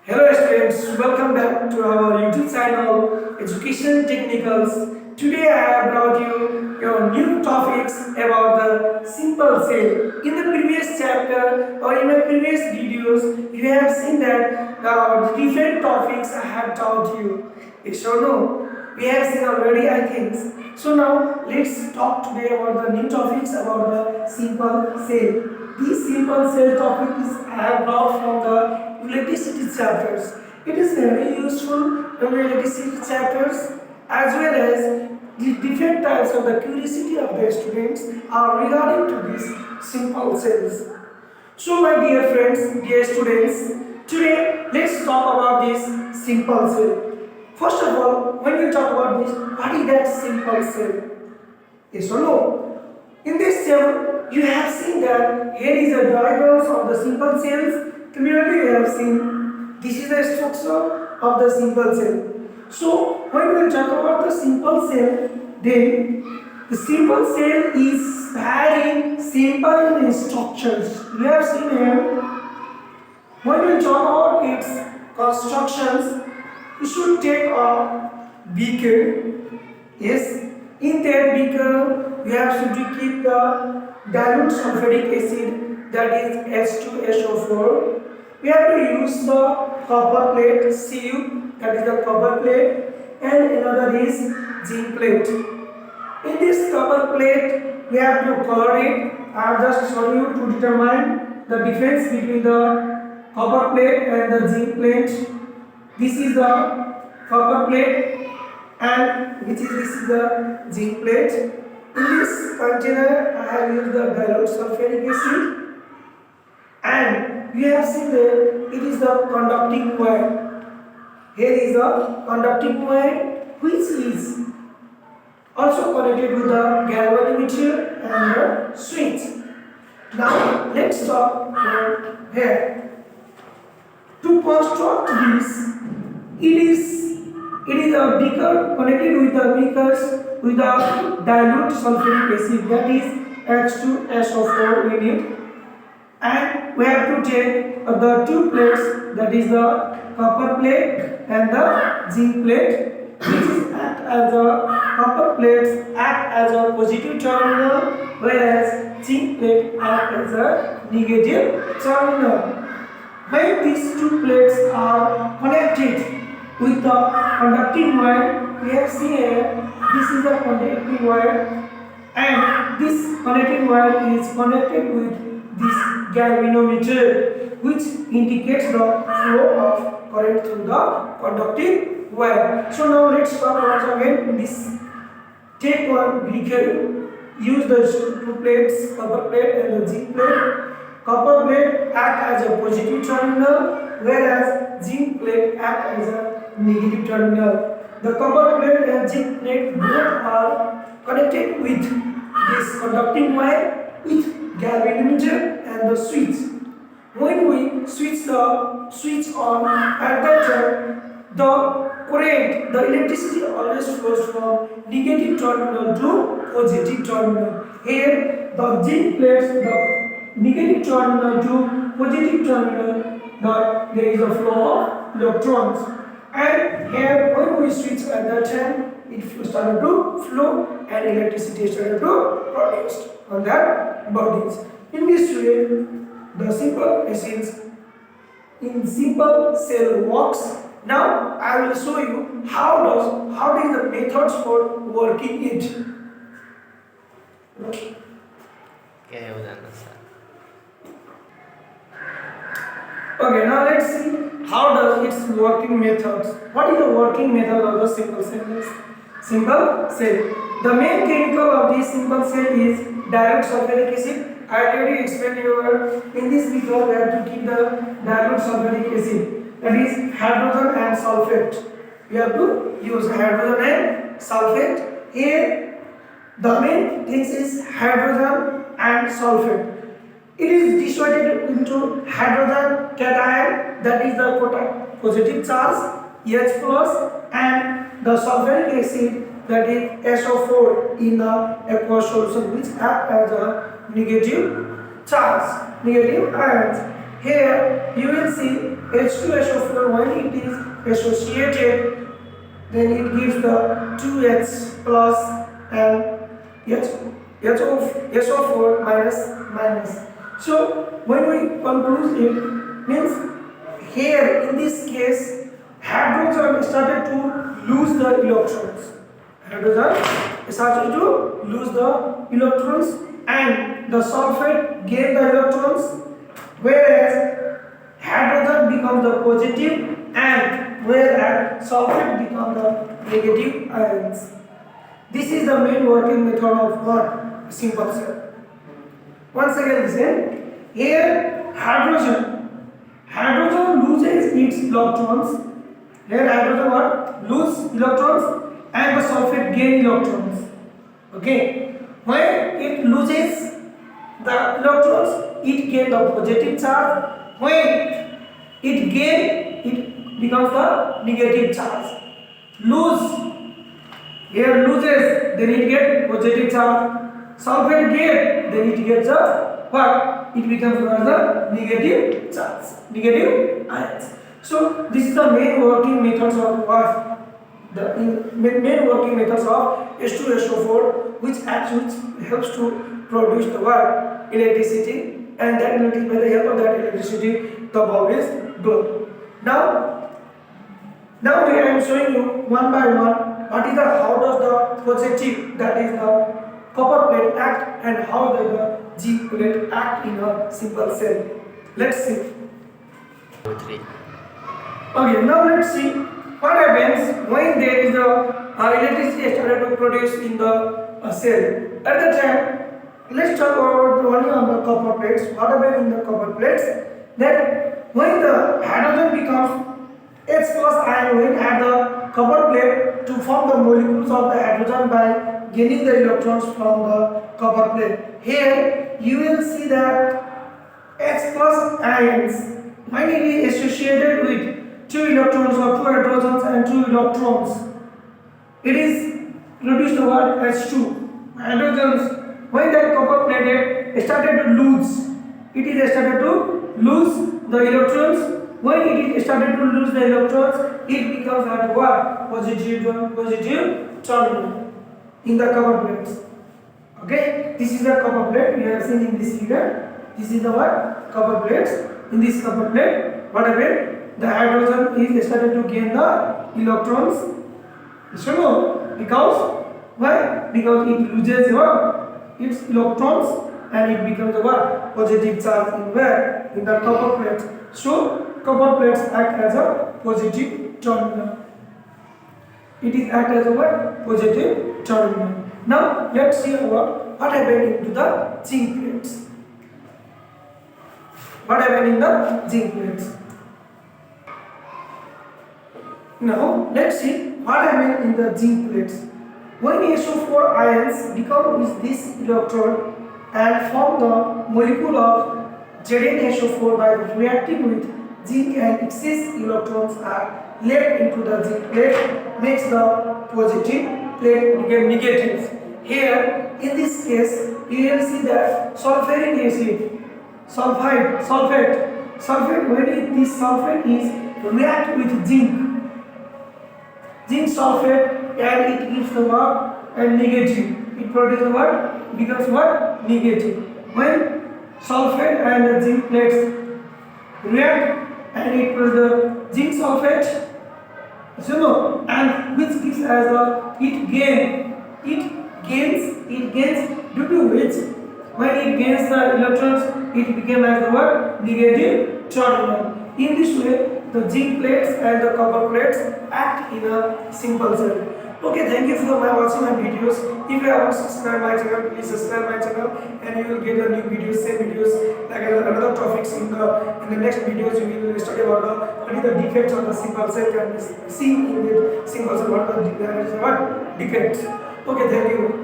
Hello students, welcome back to our YouTube channel Education Technicals. Today I have brought you your new topics about the simple cell. In the previous chapter or in the previous videos, you have seen that the different topics I have taught you. Yes or no? We have seen already, I think. So now let's talk today about the new topics about the simple cell. This simple cell topic is I have brought from the electricity chapters. It is very useful in electricity chapters as well as the different types of the curiosity of the students are regarding to these simple cells. So my dear friends, dear students, today let's talk about this simple cell. First of all, when we talk about this, what is that simple cell? Yes or no? In this cell, you have seen that here is a diagrams of the simple cells. Clearly, you have seen this is the structure of the simple cell. So, when we talk about the simple cell, then the simple cell is very simple in structures. You have seen here. When we talk about its constructions, you should take a beaker. Yes, in that beaker, we have to keep the dilute sulfuric acid, that is H2SO4. We have to use the copper plate Cu, that is the copper plate, and another is zinc plate. In this copper plate, we have to color it. I have just shown you to determine the difference between the copper plate and the zinc plate. This is the copper plate and this is the zinc plate. In this container, I have used the dilute sulfuric acid, and we have seen that it is the conducting wire. Here is the conducting wire, which is also connected with the galvanometer and the switch. Now let's talk about here. To construct this, it is a beaker connected with the beakers with the dilute sulfuric acid, that is H2SO4 in it, and we have to take the two plates, that is the copper plate and the zinc plate, which is act as a copper plates act as a positive terminal, whereas zinc plate act as a negative terminal. When these two plates are connected with the conducting wire, we have seen here, this is the conducting wire, and this connecting wire is connected with this galvanometer, which indicates the flow of current through the conducting wire. So now let's talk once again this. Take one beaker, use the two plates, copper plate and the zinc plate. Copper plate act as a positive terminal, whereas zinc plate act as a negative terminal. The copper plate and zinc plate both are connected with this conducting wire with galvanometer and the switch. When we switch on at that time, the current, the electricity always flows from negative terminal to positive terminal. Here, the zinc plates the negative terminal to positive terminal, there is a flow of electrons. And here, when we switch at that time, it started to flow and electricity started to produce on that bodies. In this way, the simple machines in simple cell works. Now I will show you how is the methods for working it. क्या है उदाहरण sir? Okay, now let's see how does its working methods. What is the working method of the simple cell? Simple cell. The main chemical of this simple cell is dilute sulfuric acid. I already explained you in this video we have to keep the dilute sulfuric acid. That is hydrogen and sulfate. We have to use hydrogen and sulfate. Here the main thing is hydrogen and sulfate. It is dissociated into hydrogen cation, that is the positive charge H plus, and the sulfuric acid, that is SO4 in the aqueous solution, which act as a negative charge, negative ions. Here you will see H2SO4 when it is associated, then it gives the 2H plus and SO4 minus. So when we conclude it, means here in this case hydrogen started to lose the electrons. Hydrogen started to lose the electrons and the sulfate gain the electrons, whereas hydrogen becomes the positive and whereas sulfate becomes the negative ions. This is the main working method of what? Simple cell. Once again listen, here hydrogen loses its electrons. Here hydrogen what? Lose electrons and the sulfate gain electrons. Okay. When it loses the electrons, it gains the positive charge. When it gains, it becomes the negative charge. Here loses, then it gets positive charge. Sulfate gain, then it gets a what? It becomes the negative charge, negative ions. So this is the main working methods of what? The main working methods of H2SO4, which helps to produce the what? Electricity, and that by the help of that electricity, the bulb is glowing. Now here I am showing you one by one how does the positive, that is the copper plate, act, and how does the zinc plate act in a simple cell. Let's see. 2, 3. Okay, now let's see what happens when there is a electricity started to produce in the cell. At the time, let's talk about only on the copper plates. What happens in the copper plates? That when the hydrogen becomes H plus ion, when add the copper plate to form the molecules of the hydrogen by gaining the electrons from the copper plate. Here you will see that H plus ions, when it is associated with 2 electrons or 2 hydrogens and 2 electrons, it is reduced to what? H2 hydrogens. When that copper plate started to lose, it is started to lose the electrons. When it is started to lose the electrons, it becomes at what? Positive terminal in the copper plates. Okay, this is the copper plate we have seen in this figure. This is the what? Copper plates. In this copper plate, what happened? The hydrogen is started to gain the electrons. So because why? Because it loses what? Its electrons and it becomes a what? Positive charge in where? In the copper plate. So copper plates act as a positive terminal. It is act as a what? Positive terminal. Now let's see what happened into the zinc plates. What happened in the zinc plates? Now let's see what happened in the zinc plates. When SO4 ions become with this electrode and form the molecule of ZnSO4 by reacting with zinc, and excess electrons are left into the zinc plate, makes the positive plate become negative. Here in this case you will see that sulfuric acid, sulfate, when this sulfate is react with zinc sulfate, and it gives the what? And negative. It produces the what? Becomes what? Negative. When sulfate and the zinc plates react and it produces the zinc sulfate, and which gives as the it gains due to which when it gains the electrons, it became as the what? Negative terminal. In this way, the zinc plates and the copper plates act in a simple cell. Okay, thank you for watching my videos. If you haven't subscribed my channel, please subscribe my channel, and you will get the new videos, same videos, like another topics in the next videos. You will study about what is the defects of the simple cell, and see in the simple cell what defects. Okay, thank you.